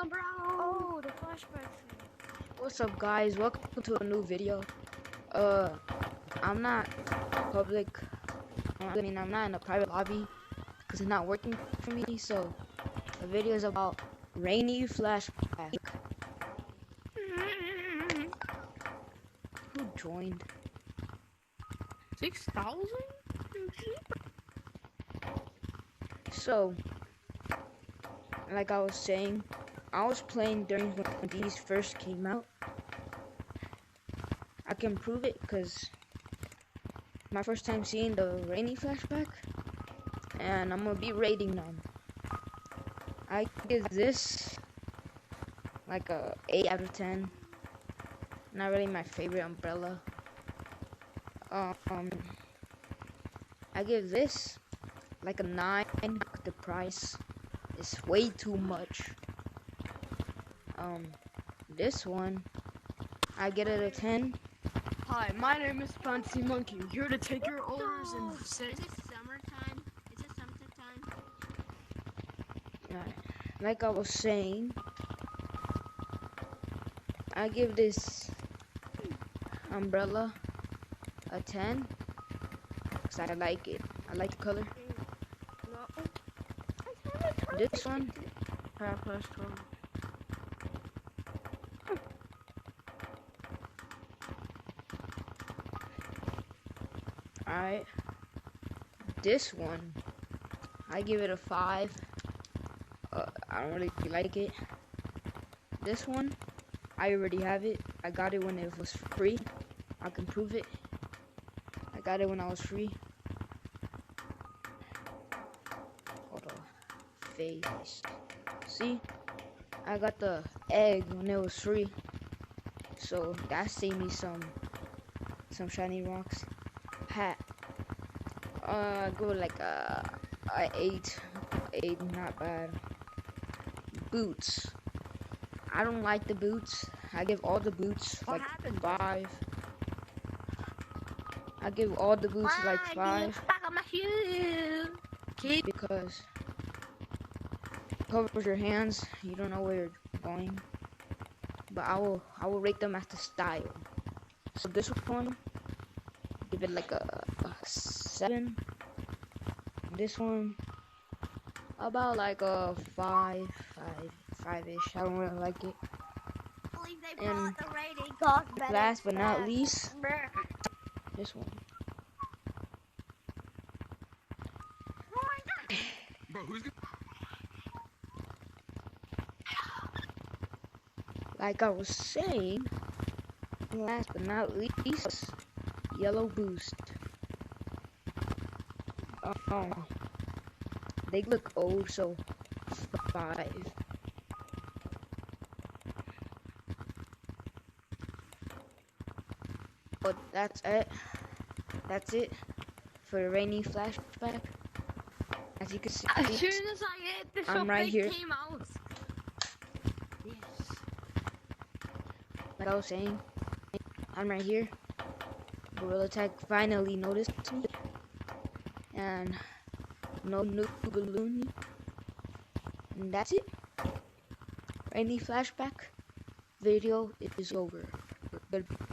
on, bro? Oh, the flashback thing. What's up, guys? Welcome to a new video. I'm not public. I'm not in a private lobby because it's not working for me. So the video is about rainy flashback. Who joined? 6,000? So, like I was saying, I was playing during when these first came out. I can prove it because my first time seeing the rainy flashback, and I'm gonna be rating them. I give this like a 8 out of 10. Not really my favorite umbrella. I give this like a 9. The price is way too much. This one I get it a 10. Hi, my name is Fancy Monkey. I'm here to take your orders and say. Is it summertime? Is it summertime? Like I was saying, I give this umbrella a 10 because I like it. I like the color. This one, Plus 12. alright. This one, I give it a 5. I don't really like it. This one, I already have it. I got it when it was free. I can prove it. I got it when I was free. Hold on. Face. See? I got the egg when it was free. So that saved me some shiny rocks. Hat. I go like a 8. 8, not bad. Boots. I don't like the boots. I give all the boots like 5. I give all the boots like 5 because it covers your hands. You don't know where you're going. But I will rate them as the style. So this one, give it like a 7. This one, about like a 5-ish. I don't really like it. And last but not least, this one. Like I was saying, last but not least, yellow boost. They look old, so 5. But that's it. That's it for the rainy flashback. As you can see, As soon as I hit this, I'm right here. came out. Yes. Like I was saying, I'm right here. Gorilla Tag finally noticed me. And no new balloon. And that's it. Rainy flashback video is over. Goodbye.